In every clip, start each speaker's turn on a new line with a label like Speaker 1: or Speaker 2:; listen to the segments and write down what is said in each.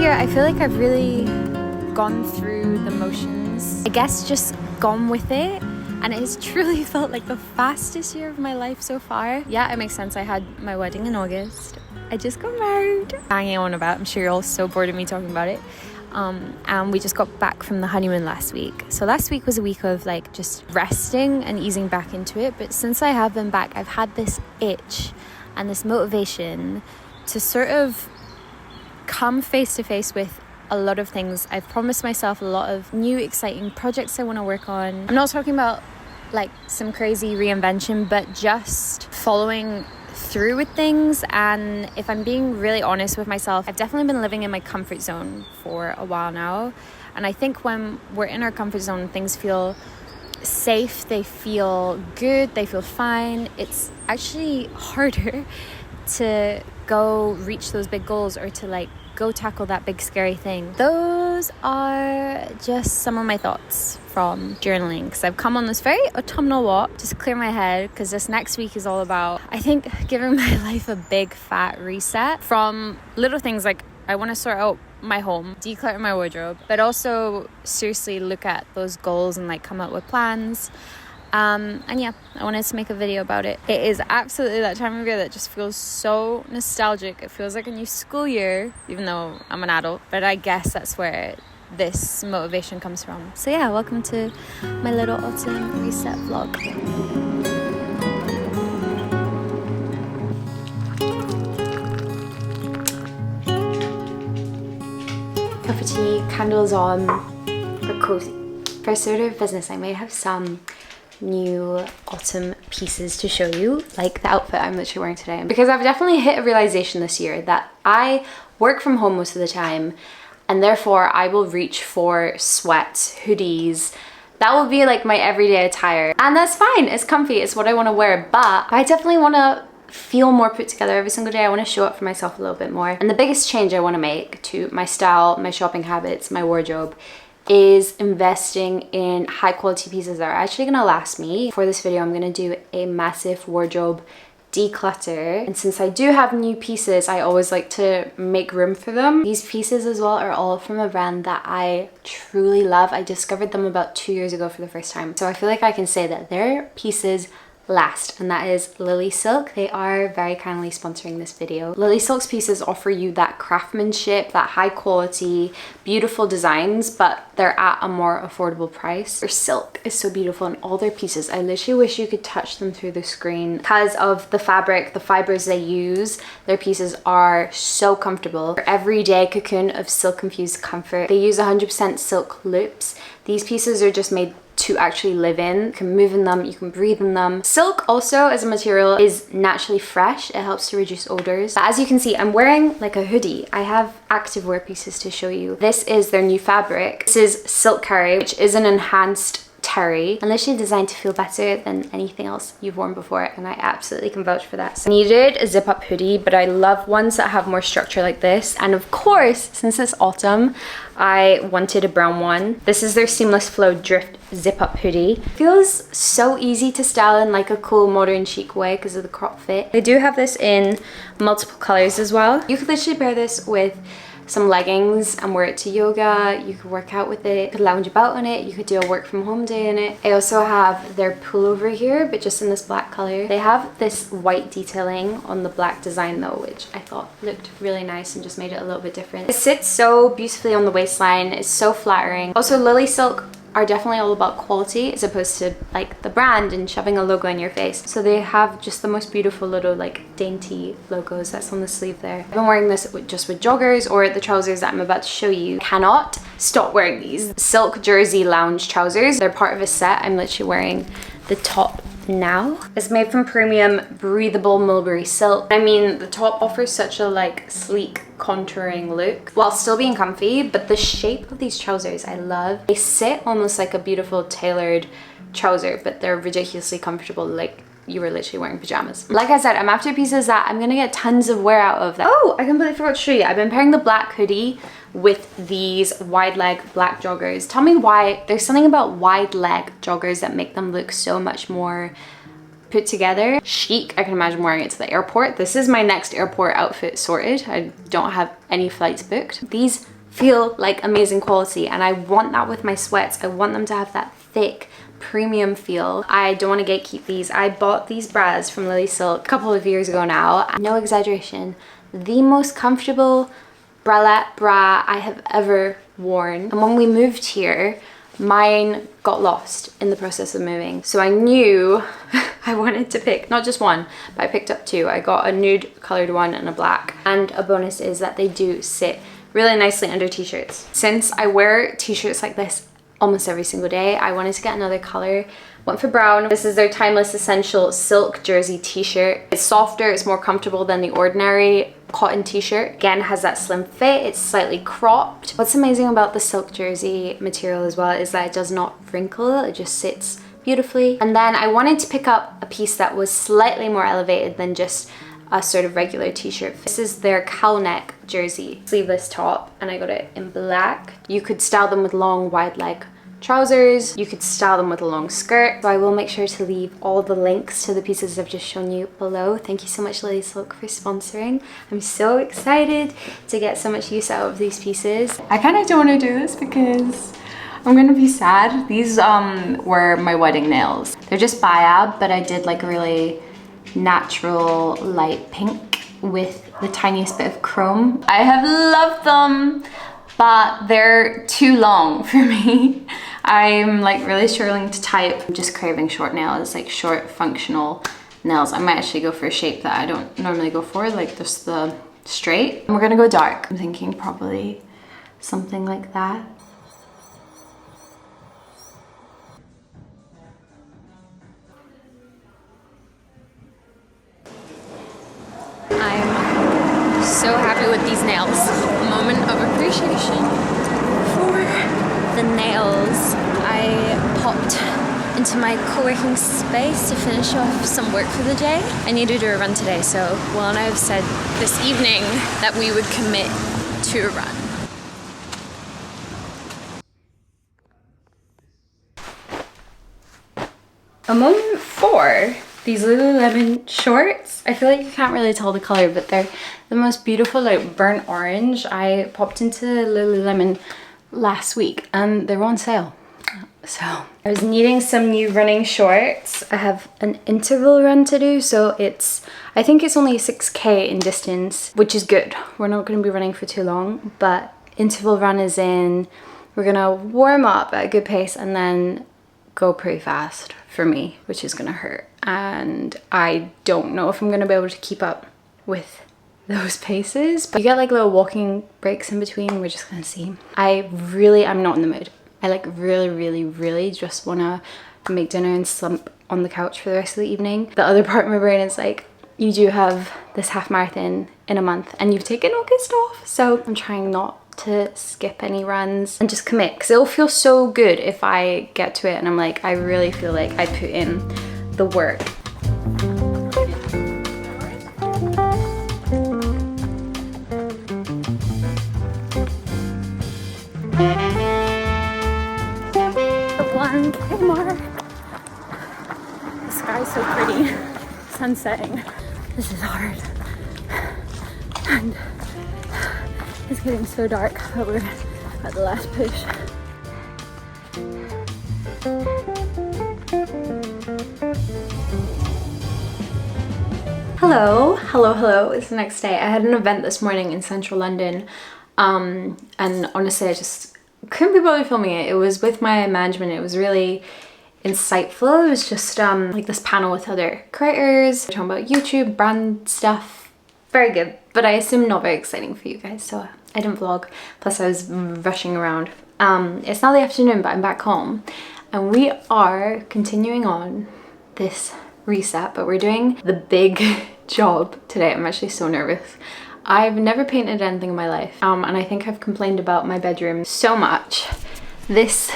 Speaker 1: year I feel like I've really gone through the motions. I guess just gone with it. And it has truly felt like the fastest year of my life so far. Yeah, it makes sense. I had my wedding in August. I just got married. Hanging on about. I'm sure you're all so bored of me talking about it. And we just got back from the honeymoon last week. So last week was a week of like just resting and easing back into it. But since I have been back, I've had this itch and this motivation to sort of come face to face with a lot of things. I've promised myself a lot of new exciting projects I want to work on. I'm not talking about like some crazy reinvention, but just following through with things. And if I'm being really honest with myself, I've definitely been living in my comfort zone for a while now. And I think when we're in our comfort zone, things feel safe, they feel good, they feel fine. It's actually harder to go reach those big goals or to like go tackle that big scary thing. Those are just some of my thoughts from journaling, because I've come on this very autumnal walk just to clear my head, because this next week is all about, I think, giving my life a big fat reset from little things like I want to sort out my home, declutter my wardrobe, but also seriously look at those goals and like come up with plans. And yeah, I wanted to make a video about it. It is absolutely that time of year that just feels so nostalgic. It feels like a new school year, even though I'm an adult, but I guess that's where this motivation comes from. So yeah, welcome to my little autumn reset vlog. Cup of tea, candles on, we're cozy. First order of business, I may have some new autumn pieces to show you, like the outfit I'm literally wearing today, because I've definitely hit a realization this year that I work from home most of the time, and therefore I will reach for sweats, hoodies. That will be like my everyday attire, and that's fine. It's comfy, it's what I want to wear, but I definitely want to feel more put together every single day. I want to show up for myself a little bit more, and the biggest change I want to make to my style, my shopping habits, my wardrobe is investing in high quality pieces that are actually gonna last me. For this video, I'm gonna do a massive wardrobe declutter, and since I do have new pieces, I always like to make room for them. These pieces as well are all from a brand that I truly love. I discovered them about 2 years ago for the first time, so I feel like I can say that their pieces last, and that is LILYSILK. They are very kindly sponsoring this video. LILYSILK's pieces offer you that craftsmanship, that high quality, beautiful designs, but they're at a more affordable price. Their silk is so beautiful, and all their pieces, I literally wish you could touch them through the screen because of the fabric, the fibers they use. Their pieces are so comfortable. Their everyday cocoon of silk infused comfort. They use 100% silk loops. These pieces are just made to actually live in. You can move in them, you can breathe in them. Silk also as a material is naturally fresh. It helps to reduce odors. But as you can see, I'm wearing like a hoodie. I have activewear pieces to show you. This is their new fabric. This is Silk Curry, which is an enhanced terry, and literally designed to feel better than anything else you've worn before, and I absolutely can vouch for that. So I needed a zip up hoodie, but I love ones that have more structure like this, and of course, since it's autumn, I wanted a brown one. This is their seamless flow drift zip up hoodie. Feels so easy to style in like a cool modern chic way because of the crop fit. They do have this in multiple colors as well. You could literally pair this with some leggings and wear it to yoga. You could work out with it, you could lounge about in it, you could do a work from home day in it. I also have their pullover here, but just in this black color. They have this white detailing on the black design though, which I thought looked really nice and just made it a little bit different. It sits so beautifully on the waistline, it's so flattering. Also, LILYSILK are definitely all about quality as opposed to like the brand and shoving a logo in your face. So they have just the most beautiful little like dainty logos that's on the sleeve there. I've been wearing this just with joggers or the trousers that I'm about to show you. Cannot stop wearing these silk jersey lounge trousers. They're part of a set. I'm literally wearing the top now. It's made from premium breathable mulberry silk. I mean, the top offers such a like sleek contouring look while still being comfy, but the shape of these trousers I love. They sit almost like a beautiful tailored trouser, but they're ridiculously comfortable, like you were literally wearing pajamas. Like I said, I'm after pieces that I'm gonna get tons of wear out of. Oh, I completely forgot to show you. I've been pairing the black hoodie with these wide leg black joggers. Tell me why. There's something about wide leg joggers that make them look so much more put together. Chic. I can imagine wearing it to the airport. This is my next airport outfit sorted. I don't have any flights booked. These feel like amazing quality, and I want that with my sweats. I want them to have that thick premium feel. I don't want to gatekeep these. I bought these bras from LILYSILK a couple of years ago now. No exaggeration, the most comfortable bralette bra I have ever worn. And when we moved here, mine got lost in the process of moving. So I knew I wanted to pick not just one, but I picked up two. I got a nude colored one and a black. And a bonus is that they do sit really nicely under t-shirts. Since I wear t-shirts like this almost every single day, I wanted to get another color. Went for brown. This is their Timeless Essential silk jersey t-shirt. It's softer, it's more comfortable than the ordinary cotton t-shirt. Again, has that slim fit, it's slightly cropped. What's amazing about the silk jersey material as well is that it does not wrinkle, it just sits beautifully. And then I wanted to pick up a piece that was slightly more elevated than just a sort of regular t-shirt. This is their cowl neck jersey, sleeveless top, and I got it in black. You could style them with long wide leg trousers, you could style them with a long skirt. So I will make sure to leave all the links to the pieces I've just shown you below. Thank you so much, LILYSILK, for sponsoring. I'm so excited to get so much use out of these pieces. I kind of don't want to do this because I'm gonna be sad. These were my wedding nails. They're just biab, but I did like a really natural light pink with the tiniest bit of chrome. I have loved them, but they're too long for me. I'm like really struggling to type. I'm just craving short nails, like short functional nails. I might actually go for a shape that I don't normally go for, like just the straight. And we're gonna go dark. I'm thinking probably something like that. I'm so happy with these nails. A moment of appreciation for the nails. I popped into my co-working space to finish off some work for the day. I need to do a run today, so Will and I have said this evening that we would commit to a run. A moment for these Lululemon shorts. I feel like you can't really tell the color, but they're the most beautiful like burnt orange. I popped into Lululemon last week and they're on sale. So I was needing some new running shorts. I have an interval run to do, so I think it's only 6K in distance, which is good. We're not going to be running for too long, but interval run is in. We're gonna warm up at a good pace and then go pretty fast for me, which is gonna hurt. And I don't know if I'm gonna be able to keep up with those paces, but you get like little walking breaks in between. We're just gonna see. I'm not in the mood. I like really just wanna make dinner and slump on the couch for the rest of the evening. The other part of my brain is like, you do have this half marathon in a month and you've taken August off, so I'm trying not to skip any runs and just commit, because it'll feel so good if I get to it and I'm like, I really feel like I put in the work. The 1K mark. The sky's so pretty. Sun setting. This is hard. And it's getting so dark that we're at the last push. Hello. It's the next day. I had an event this morning in central London, and honestly I just couldn't be bothered filming it. It was with my management. It was really insightful. It was just like this panel with other creators talking about YouTube, brand stuff. Very good, but I assume not very exciting for you guys, so I didn't vlog. Plus I was rushing around. It's now the afternoon, but I'm back home and we are continuing on this reset, but we're doing the big job today. I'm actually so nervous. I've never painted anything in my life, and I think I've complained about my bedroom so much. This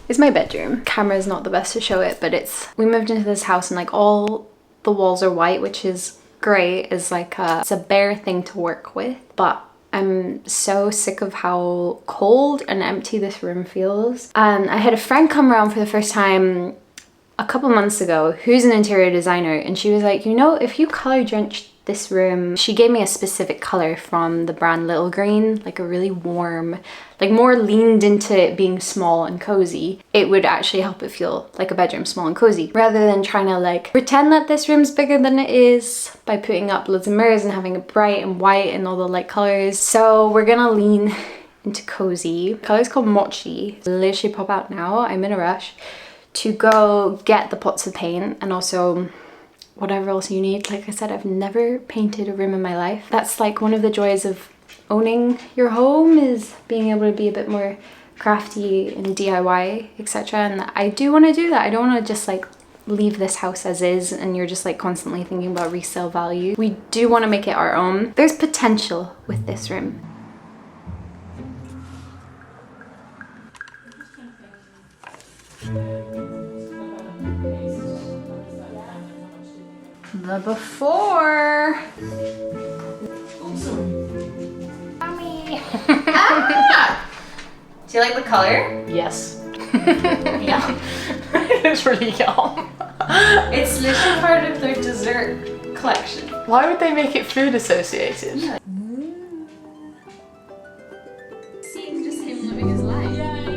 Speaker 1: is my bedroom. Camera is not the best to show it, but we moved into this house and like all the walls are white, which is great. It's a bare thing to work with, but I'm so sick of how cold and empty this room feels. And I had a friend come around for the first time a couple months ago who's an interior designer, and she was like, you know, if you color drench this room, she gave me a specific color from the brand Little Green, like a really warm, like more leaned into it being small and cozy. It would actually help it feel like a bedroom, small and cozy, rather than trying to like pretend that this room's bigger than it is by putting up loads of mirrors and having it bright and white and all the light colors. So we're gonna lean into cozy. The color's called Mochi. Literally pop out now. I'm in a rush to go get the pots of paint and also whatever else you need. Like I said, I've never painted a room in my life. That's like one of the joys of owning your home, is being able to be a bit more crafty and DIY, etc. And I do want to do that. I don't want to just like leave this house as is and you're just like constantly thinking about resale value. We do want to make it our own. There's potential with this room. The before. Mommy. Ah! Do you like the color?
Speaker 2: Yes.
Speaker 1: Yeah.
Speaker 2: It's really yum.
Speaker 1: It's literally part of their dessert collection.
Speaker 2: Why would they make it food associated?
Speaker 1: Yeah. See, just him living his life. Yeah.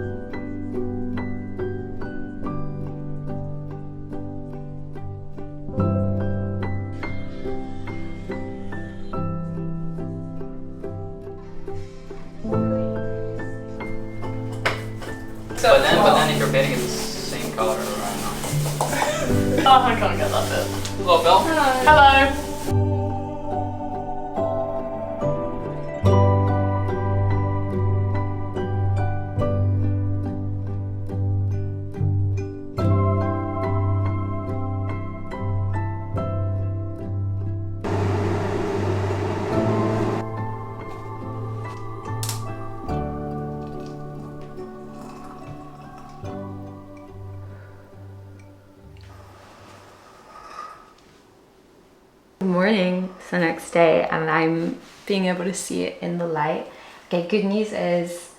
Speaker 3: But then if you're painting it the same color, right?
Speaker 2: Oh, I can't get that bit.
Speaker 3: Hello, Bill.
Speaker 2: Hello.
Speaker 1: Good morning. It's the next day and I'm being able to see it in the light. Okay, good news is,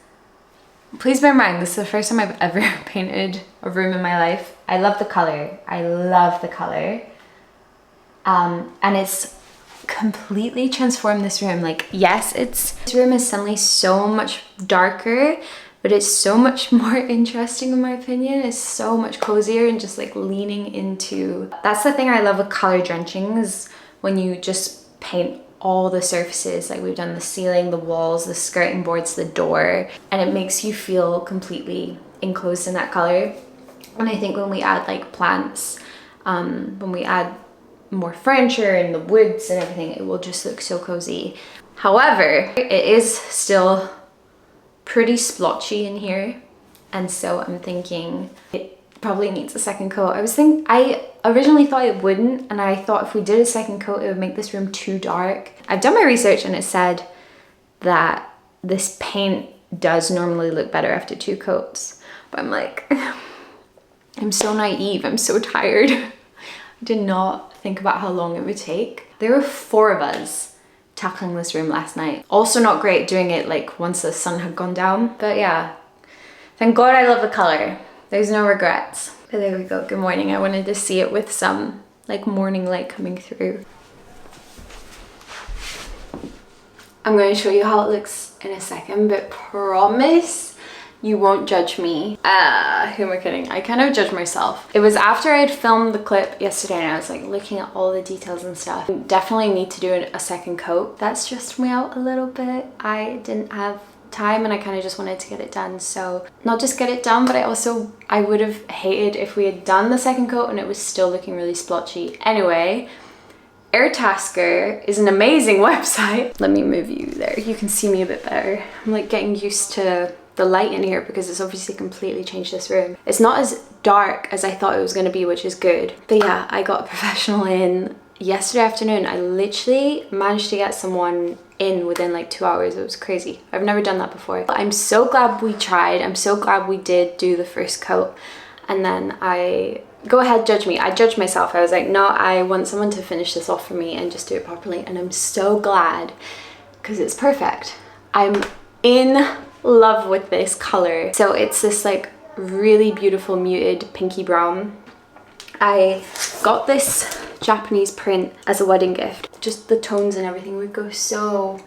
Speaker 1: please bear in mind, this is the first time I've ever painted a room in my life. I love the color. I love the color. And it's completely transformed this room. Like, yes, this room is suddenly so much darker, but it's so much more interesting in my opinion. It's so much cozier and just like leaning into, that's the thing I love with color drenching, is when you just paint all the surfaces, like we've done the ceiling, the walls, the skirting boards, the door, and it makes you feel completely enclosed in that color. And I think when we add like plants, when we add more furniture and the woods and everything, it will just look so cozy. However, it is still pretty splotchy in here, and so I'm thinking it probably needs a second coat. I originally thought it wouldn't, and I thought if we did a second coat it would make this room too dark. I've done my research and it said that this paint does normally look better after 2 coats, but I'm like, I'm so naive, I'm so tired. I did not think about how long it would take. There were 4 of us tackling this room last night. Also not great doing it like once the sun had gone down, but yeah, thank God I love the color. There's no regrets. But there we go, good morning. I wanted to see it with some like morning light coming through. I'm going to show you how it looks in a second, but promise you won't judge me. Who am I kidding? I kind of judge myself. It was after I'd filmed the clip yesterday and I was like looking at all the details and stuff. Definitely need to do a second coat. That stressed me out a little bit. I didn't have time and I kind of just wanted to get it done. So not just get it done, but I would have hated if we had done the second coat and it was still looking really splotchy. Anyway, Airtasker is an amazing website. Let me move you there. You can see me a bit better. I'm like getting used to the light in here because it's obviously completely changed this room. It's not as dark as I thought it was going to be, which is good. But yeah, I got a professional in yesterday afternoon. I literally managed to get someone in within like 2 hours. It was crazy. I've never done that before. But I'm so glad we tried. I'm so glad we did do the first coat. And then go ahead, judge me. I judged myself. I was like, no, I want someone to finish this off for me and just do it properly. And I'm so glad because it's perfect. I'm in love with this color. So it's this like really beautiful muted pinky brown. I got this Japanese print as a wedding gift. Just the tones and everything would go so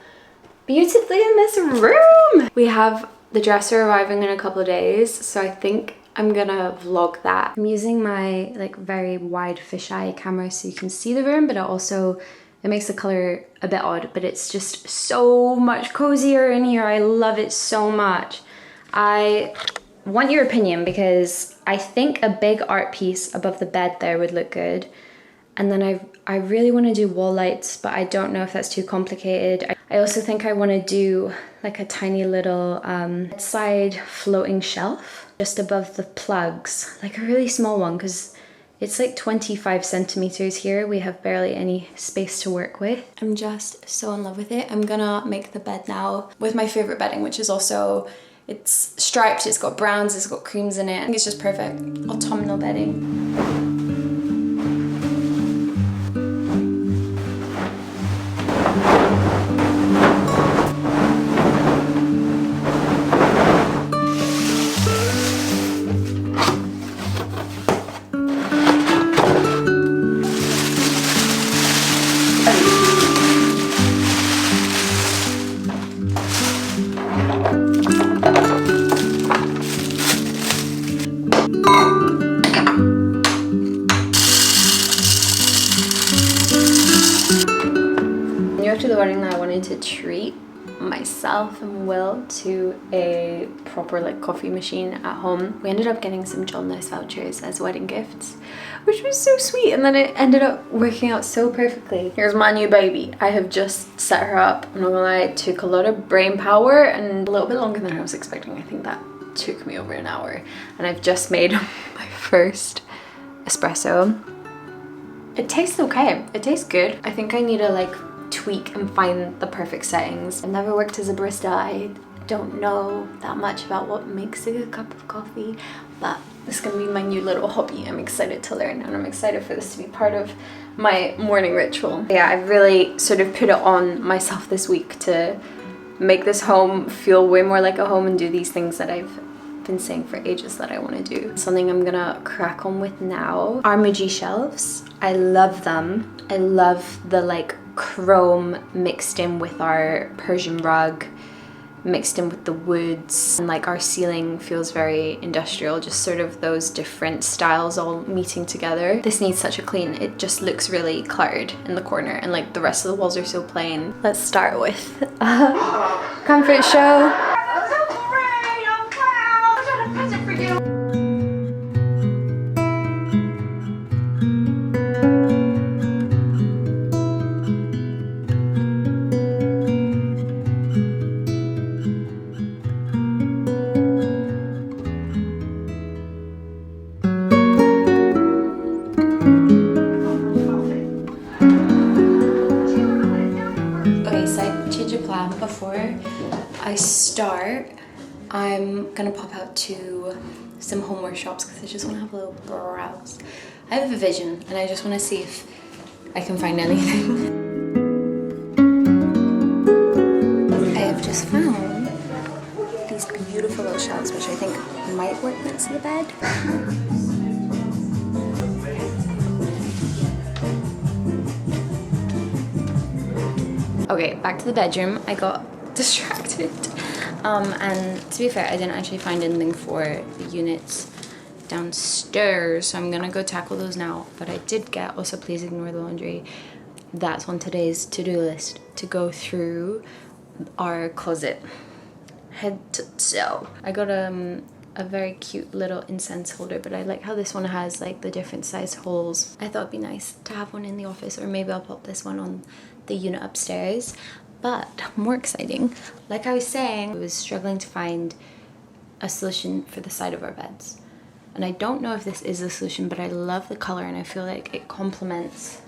Speaker 1: beautifully in this room. We have the dresser arriving in a couple of days, so I think I'm gonna vlog that. I'm using my like very wide fisheye camera so you can see the room, but it makes the color a bit odd, but it's just so much cozier in here. I love it so much. I want your opinion because I think a big art piece above the bed there would look good. And then I really want to do wall lights, but I don't know if that's too complicated. I also think I want to do like a tiny little side floating shelf just above the plugs, like a really small one, because it's like 25 centimeters here. We have barely any space to work with. I'm just so in love with it. I'm gonna make the bed now with my favorite bedding, which is also, it's striped, it's got browns, it's got creams in it. I think it's just perfect. Autumnal bedding. After the wedding, I wanted to treat myself and Will to a proper like coffee machine at home. We ended up getting some John Lewis vouchers as wedding gifts, which was so sweet, and then it ended up working out so perfectly. Here's my new baby. I have just set her up. I'm not gonna lie, it took a lot of brain power and a little bit longer than I was expecting. I think that took me over an hour, and I've just made my first espresso. It tastes okay. It tastes good. I think I need to like tweak and find the perfect settings. I've never worked as a barista. I don't know that much about what makes a good cup of coffee, but this is gonna be my new little hobby. I'm excited to learn, and I'm excited for this to be part of my morning ritual. Yeah, I've really sort of put it on myself this week to make this home feel way more like a home and do these things that I've been saying for ages that I want to do. Something I'm gonna crack on with now. Armuji shelves. I love them. I love the like chrome mixed in with our Persian rug, mixed in with the woods, and like our ceiling feels very industrial, just sort of those different styles all meeting together. This needs such a clean. It just looks really cluttered in the corner, and like the rest of the walls are so plain. Let's start with comfort show. Before I start, I'm gonna pop out to some homeware shops because I just want to have a little browse. I have a vision and I just want to see if I can find anything. I have just found these beautiful little shelves which I think might work next to the bed. Okay, back to the bedroom. I got distracted. And to be fair, I didn't actually find anything for the units downstairs, so I'm gonna go tackle those now. But I did get, also please ignore the laundry, that's on today's to-do list, to go through our closet head to toe. I got a very cute little incense holder, but I like how this one has like the different size holes. I thought it'd be nice to have one in the office, or maybe I'll pop this one on the unit upstairs. But more exciting, like I was saying, I was struggling to find a solution for the side of our beds. And I don't know if this is a solution, but I love the color and I feel like it complements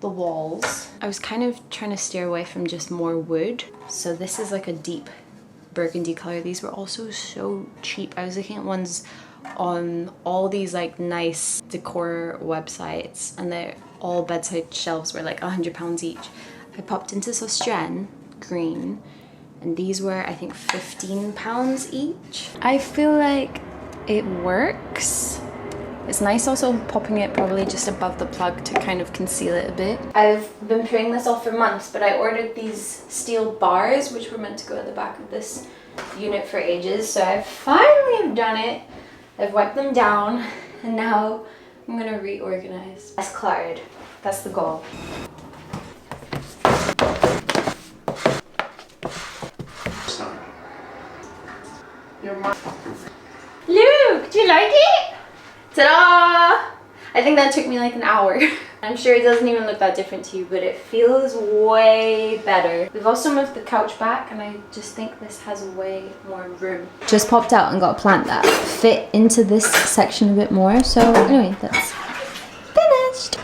Speaker 1: the walls. I was kind of trying to steer away from just more wood. So this is like a deep burgundy color. These were also so cheap. I was looking at ones on all these like nice decor websites, and they're all bedside shelves were like £100 each. I popped into Australian green, and these were I think £15 each. I feel like it works. It's nice also popping it probably just above the plug to kind of conceal it a bit. I've been putting this off for months, but I ordered these steel bars which were meant to go at the back of this unit for ages. So I finally have done it. I've wiped them down and now I'm gonna reorganize. Less cluttered, that's the goal. Luke, do you like it? Ta-da! I think that took me like an hour. I'm sure it doesn't even look that different to you, but it feels way better. We've also moved the couch back and I just think this has way more room. Just popped out and got a plant that fit into this section a bit more. So anyway, that's finished.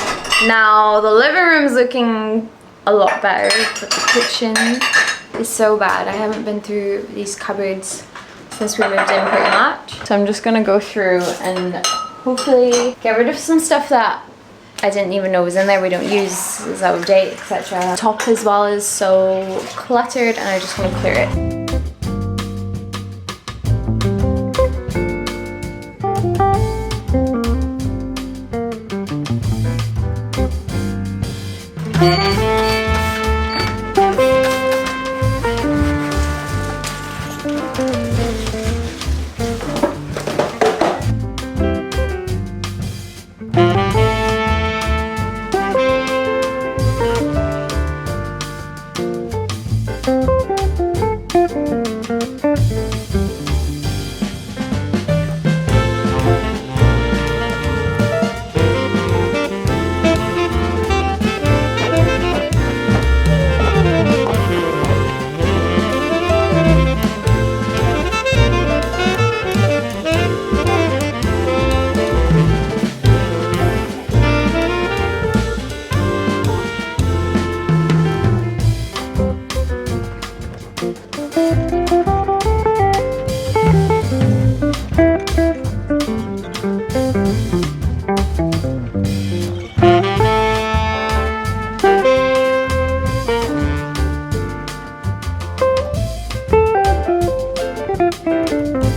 Speaker 1: Now the living room's looking a lot better, but the kitchen is so bad. I haven't been through these cupboards since we moved in pretty much. So I'm just gonna go through and hopefully get rid of some stuff that I didn't even know was in there, we don't use, is out of date, etc. Top as well is so cluttered and I just want to clear it.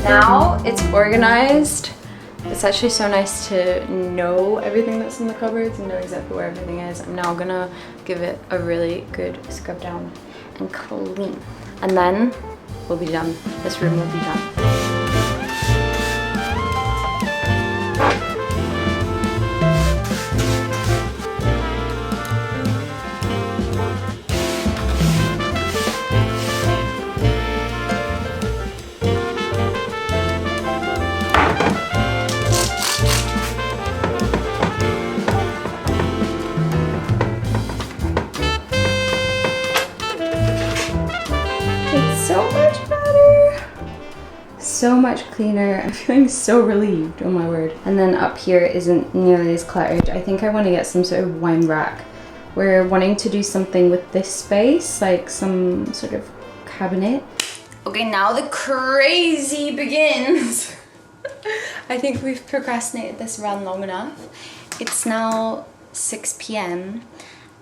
Speaker 1: Now it's organized. It's actually so nice to know everything that's in the cupboards and know exactly where everything is. I'm now gonna give it a really good scrub down and clean. And then we'll be done. This room will be done. So much better, so much cleaner. I'm feeling so relieved, oh my word. And then up here isn't nearly as cluttered. I think I want to get some sort of wine rack. We're wanting to do something with this space, like some sort of cabinet. Okay, now the crazy begins. I think we've procrastinated this run long enough. It's now 6 p.m.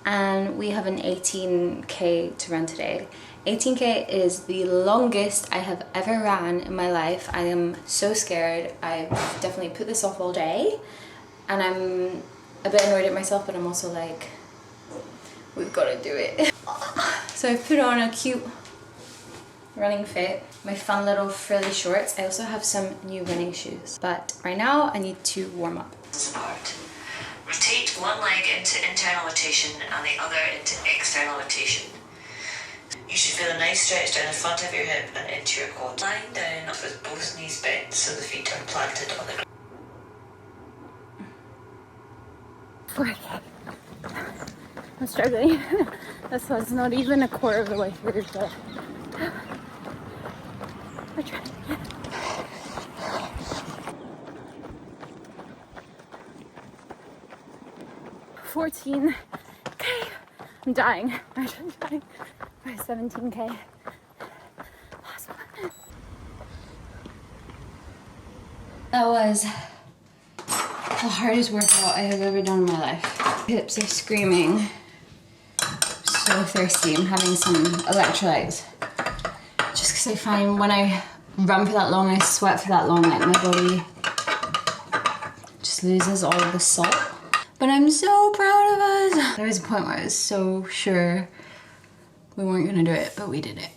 Speaker 1: and we have an 18K to run today. 18K is the longest I have ever ran in my life. I am so scared. I've definitely put this off all day and I'm a bit annoyed at myself, but I'm also like, we've got to do it. So I've put on a cute running fit, my fun little frilly shorts. I also have some new running shoes, but right now I need to warm up.
Speaker 4: Support. Rotate one leg into internal rotation and the other into external rotation. You should feel a nice stretch down the front of your hip and into your quad. Lying down with both knees bent so the feet are planted on the ground.
Speaker 1: I'm struggling. This was not even a quarter of the way through, so I tried. 14K. I'm dying. I'm actually dying. 17K. Last one. That was the hardest workout I have ever done in my life. Hips are screaming. So thirsty. I'm having some electrolytes. Just because I find when I run for that long, I sweat for that long, like my body just just loses all of the salt. But I'm so proud of us. There was a point where I was so sure we weren't gonna do it, but we did it.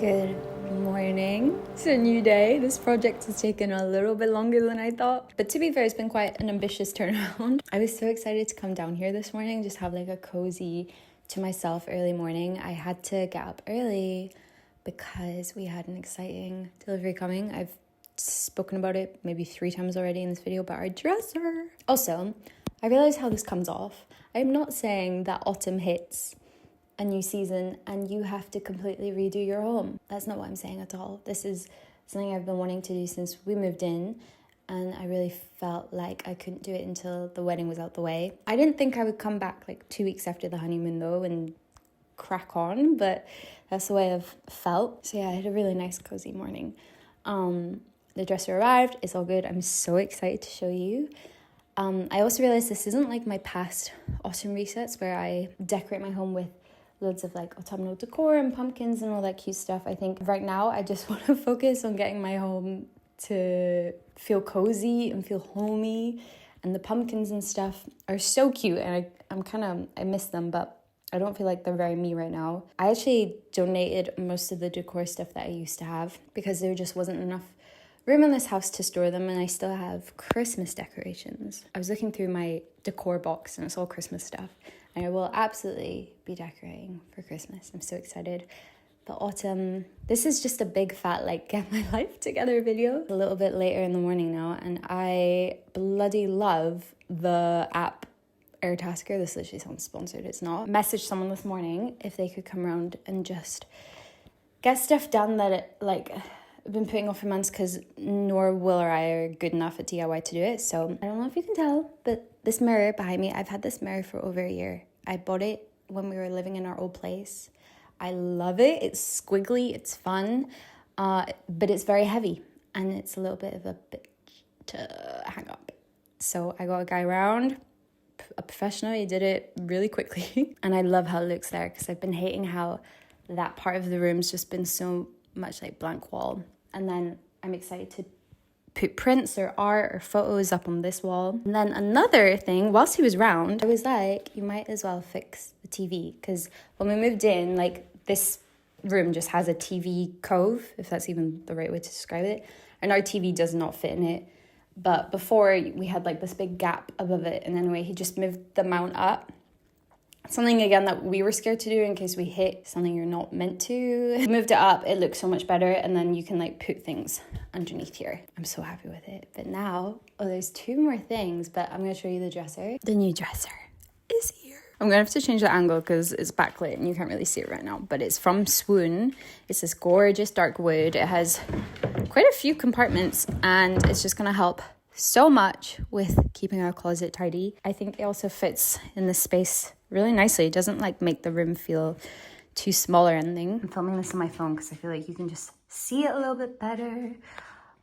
Speaker 1: Good morning. It's a new day. This project has taken a little bit longer than I thought. But to be fair, it's been quite an ambitious turnaround. I was so excited to come down here this morning, just have like a cozy to myself early morning. I had to get up early because we had an exciting delivery coming. I've spoken about it maybe 3 times already in this video, but our dresser. Also, I realized how this comes off. I'm not saying that autumn hits a new season and you have to completely redo your home. That's not what I'm saying at all. This is something I've been wanting to do since we moved in, and I really felt like I couldn't do it until the wedding was out the way. I didn't think I would come back like 2 weeks after the honeymoon though and crack on, but that's the way I've felt. So yeah, I had a really nice cozy morning. The dresser arrived, it's all good. I'm so excited to show you. I also realized this isn't like my past autumn resets where I decorate my home with loads of like autumnal decor and pumpkins and all that cute stuff. I think right now I just want to focus on getting my home to feel cozy and feel homey, and the pumpkins and stuff are so cute, and I miss them, but I don't feel like they're very me right now. I actually donated most of the decor stuff that I used to have because there just wasn't enough room in this house to store them, and I still have Christmas decorations. I was looking through my decor box and it's all Christmas stuff, and I will absolutely be decorating for Christmas. I'm so excited. The autumn, this is just a big fat like get my life together video. A little bit later in the morning now, and I bloody love the app Airtasker. This literally sounds sponsored, it's not. Messaged someone this morning if they could come around and just get stuff done that I've been putting off for months because nor Will or I are good enough at DIY to do it. So I don't know if you can tell, but this mirror behind me, I've had this mirror for over a year. I bought it when we were living in our old place. I love it. It's squiggly, it's fun, but it's very heavy and it's a little bit of a bitch to hang up. So I got a guy around, a professional. He did it really quickly and I love how it looks there because I've been hating how that part of the room's just been so much like blank wall. And then I'm excited to put prints or art or photos up on this wall. And then another thing, whilst he was round, I was like, you might as well fix the TV, because when we moved in, like this room just has a TV cove, if that's even the right way to describe it, and our TV does not fit in it. But before, we had like this big gap above it, and anyway, he just moved the mount up. Something, again, that we were scared to do in case we hit something you're not meant to. Moved it up, it looks so much better, and then you can like put things underneath here. I'm so happy with it. But now, there's 2 more things, but I'm going to show you the dresser. The new dresser is here. I'm going to have to change the angle because it's backlit and you can't really see it right now, but it's from Swoon. It's this gorgeous dark wood. It has quite a few compartments and it's just going to help so much with keeping our closet tidy. I think it also fits in this space really nicely. It doesn't like make the room feel too small or anything. I'm filming this on my phone because I feel like you can just see it a little bit better.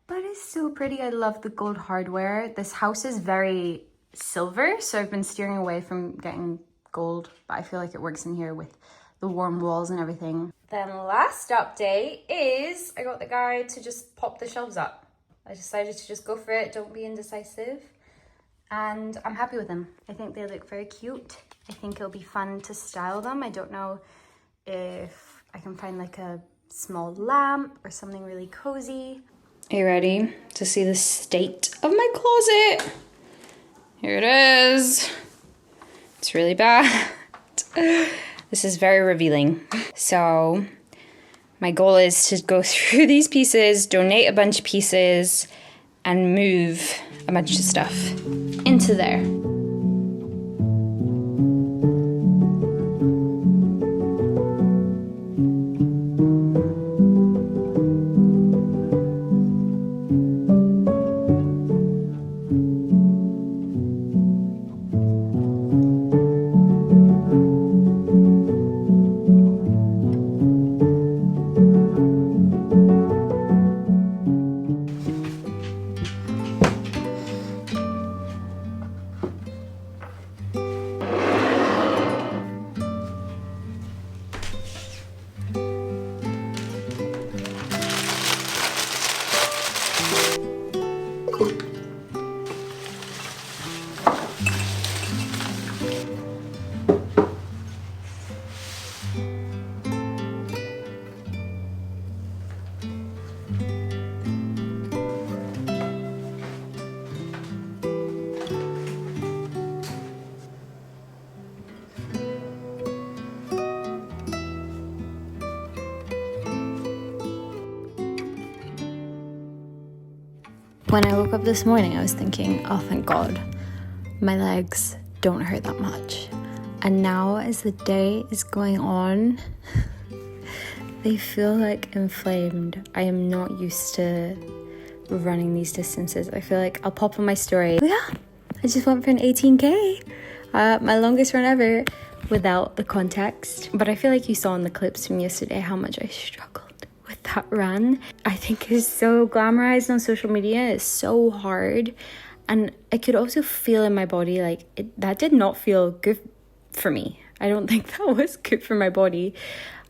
Speaker 1: But it's so pretty. I love the gold hardware. This house is very silver, so I've been steering away from getting gold, but I feel like it works in here with the warm walls and everything. Then last update is I got the guy to just pop the shelves up. I decided to just go for it, don't be indecisive. And I'm happy with them. I think they look very cute. I think it'll be fun to style them. I don't know if I can find like a small lamp or something really cozy. Are you ready to see the state of my closet? Here it is. It's really bad. This is very revealing. So my goal is to go through these pieces, donate a bunch of pieces, and move a bunch of stuff into there. When I woke up this morning, I was thinking, oh, thank God, my legs don't hurt that much. And now as the day is going on, they feel like inflamed. I am not used to running these distances. I feel like I'll pop on my story. Yeah, I just went for an 18K, my longest run ever, without the context. But I feel like you saw in the clips from yesterday how much I struggled with that run. I think it's so glamorized on social media. It's so hard, and I could also feel in my body like that did not feel good for me. I don't think that was good for my body.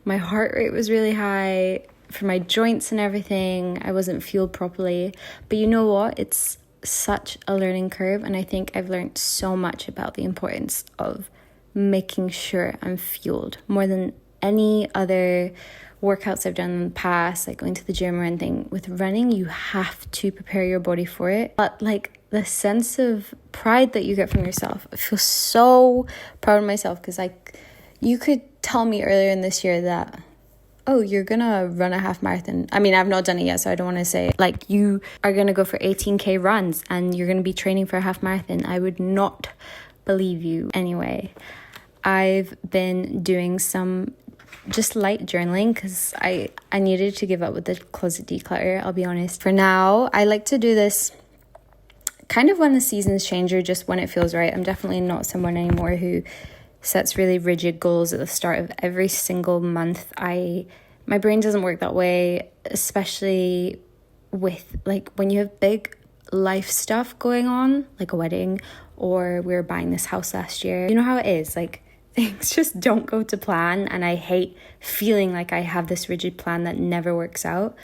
Speaker 1: My heart rate was really high for my joints and everything. I wasn't fueled properly, but you know what, it's such a learning curve, and I think I've learned so much about the importance of making sure I'm fueled more than any other workouts I've done in the past, like going to the gym or anything. With running, you have to prepare your body for it. But like the sense of pride that you get from yourself, I feel so proud of myself, because like you could tell me earlier in this year that, oh, you're gonna run a half marathon. I mean, I've not done it yet, so I don't want to say like you are gonna go for 18K runs and you're gonna be training for a half marathon. I would not believe you. Anyway, I've been doing some just light journaling because I needed to give up with the closet declutter, I'll be honest. For now, I like to do this kind of when the seasons change or just when it feels right. I'm definitely not someone anymore who sets really rigid goals at the start of every single month. My brain doesn't work that way, especially with like when you have big life stuff going on, like a wedding, or we were buying this house last year. You know how it is, like things just don't go to plan, and I hate feeling like I have this rigid plan that never works out.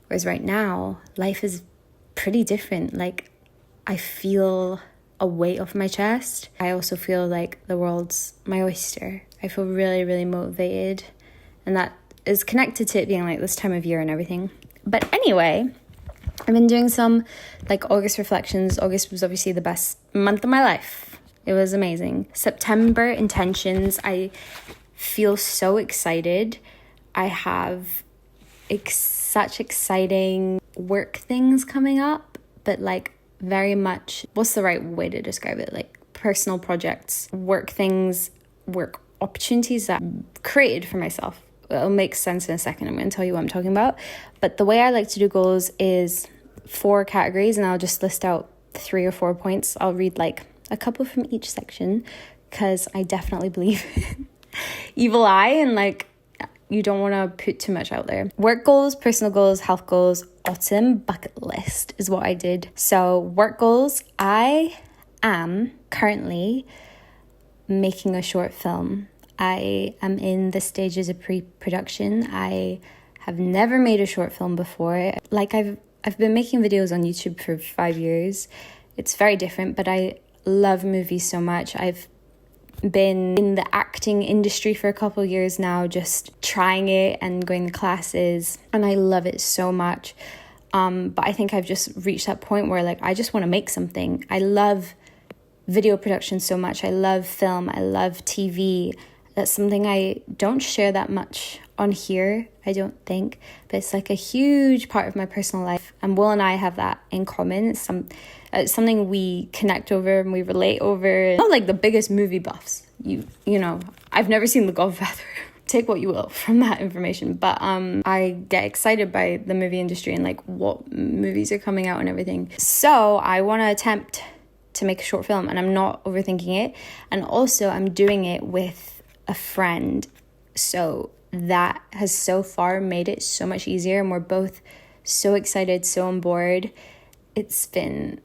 Speaker 1: Whereas right now, life is pretty different. Like I feel a weight off my chest. I also feel like the world's my oyster. I feel really, really motivated, and that is connected to it being like this time of year and everything. But anyway, I've been doing some like August reflections. August was obviously the best month of my life. It was amazing. September intentions. I feel so excited. I have such exciting work things coming up, but like very much, what's the right way to describe it? Like personal projects, work things, work opportunities that I've created for myself. It'll make sense in a second. I'm going to tell you what I'm talking about. But the way I like to do goals is 4 categories, and I'll just list out 3 or 4 points. I'll read like a couple from each section because I definitely believe in evil eye and like you don't want to put too much out there. Work goals, personal goals, health goals, autumn bucket list is what I did. So work goals, I am currently making a short film. I am in the stages of pre-production. I have never made a short film before. Like I've been making videos on YouTube for 5 years. It's very different, but I love movies so much. I've been in the acting industry for a couple of years now, just trying it and going to classes, and I love it so much. But I think I've just reached that point where like I just want to make something. I love video production so much. I love film. I love TV. That's something I don't share that much on here, I don't think, but it's like a huge part of my personal life, and Will and I have that in common. It's something we connect over and we relate over. Not like the biggest movie buffs, you know, I've never seen The Godfather. Take what you will from that information, but I get excited by the movie industry and like what movies are coming out and everything. So I want to attempt to make a short film, and I'm not overthinking it, and also I'm doing it with a friend, so that has so far made it so much easier, and we're both so excited, so on board. It's been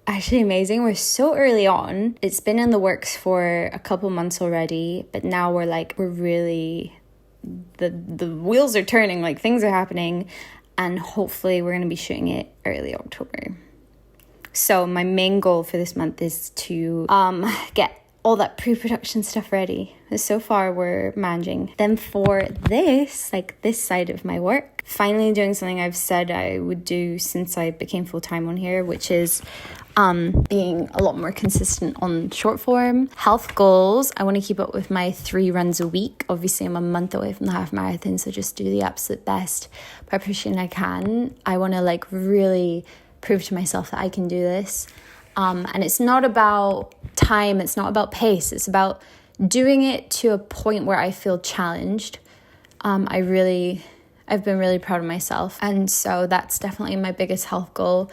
Speaker 1: actually amazing. We're so early on. It's been in the works for a couple months already, but now we're really, the wheels are turning, like things are happening, and hopefully we're going to be shooting it early October. So my main goal for this month is to get all that pre-production stuff ready. So far we're managing. Then for this, like this side of my work, finally doing something I've said I would do since I became full-time on here, which is being a lot more consistent on short form. Health goals, I want to keep up with my 3 runs a week. Obviously I'm a month away from the half marathon, so just do the absolute best preparation I can. I want to like really prove to myself that I can do this. And it's not about time, it's not about pace, it's about doing it to a point where I feel challenged. I've been really proud of myself, and so that's definitely my biggest health goal.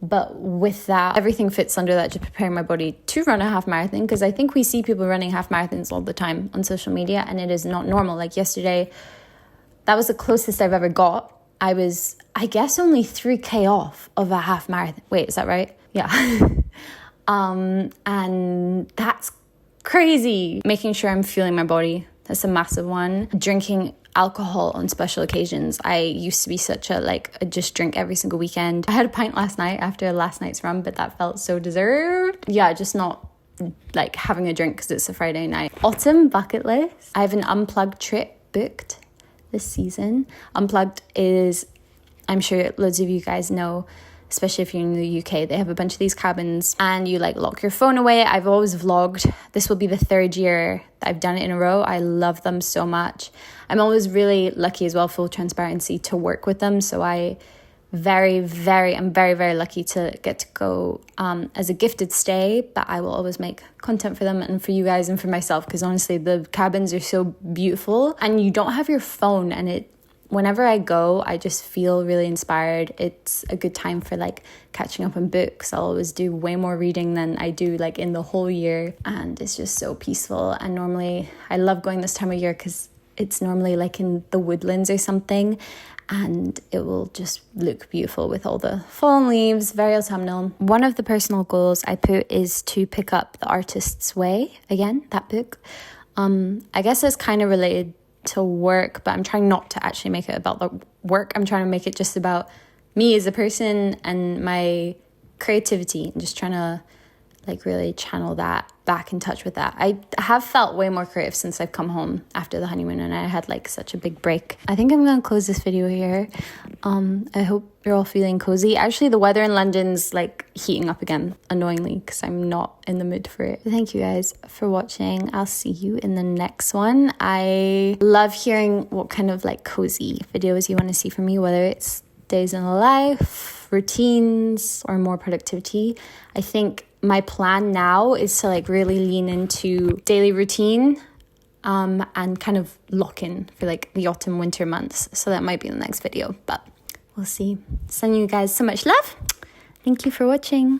Speaker 1: But with that, everything fits under that, just preparing my body to run a half marathon, because I think we see people running half marathons all the time on social media, and it is not normal. Like yesterday, that was the closest I've ever got. I was, I guess, only 3K off of a half marathon. Wait, is that right? Yeah. And that's crazy. Making sure I'm fueling my body, that's a massive one. Drinking alcohol on special occasions. I used to be such a just drink every single weekend. I had a pint last night after last night's run, but that felt so deserved. Yeah, just not like having a drink because it's a Friday night. Autumn bucket list. I have an unplugged trip booked this season. Unplugged is, I'm sure loads of you guys know, especially if you're in the UK, they have a bunch of these cabins and you like lock your phone away. I've always vlogged. This will be the 3rd year that I've done it in a row. I love them so much. I'm always really lucky as well, full transparency, to work with them. So I'm very, very lucky to get to go as a gifted stay, but I will always make content for them and for you guys and for myself, because honestly, the cabins are so beautiful and you don't have your phone, and whenever I go, I just feel really inspired. It's a good time for like catching up on books. I'll always do way more reading than I do like in the whole year, and it's just so peaceful. And normally I love going this time of year because it's normally like in the woodlands or something, and it will just look beautiful with all the fallen leaves, very autumnal. One of the personal goals I put is to pick up The Artist's Way again, that book. I guess it's kind of related to work, but I'm trying not to actually make it about the work. I'm trying to make it just about me as a person and my creativity, and just trying to like really channel that, back in touch with that. I have felt way more creative since I've come home after the honeymoon, and I had like such a big break. I think I'm gonna close this video here. I hope you're all feeling cozy. Actually, the weather in London's like heating up again, annoyingly, because I'm not in the mood for it. Thank you guys for watching. I'll see you in the next one. I love hearing what kind of like cozy videos you want to see from me, whether it's days in the life, routines, or more productivity. I think my plan now is to like really lean into daily routine and kind of lock in for like the autumn winter months. So that might be the next video, but we'll see. Sending you guys so much love. Thank you for watching.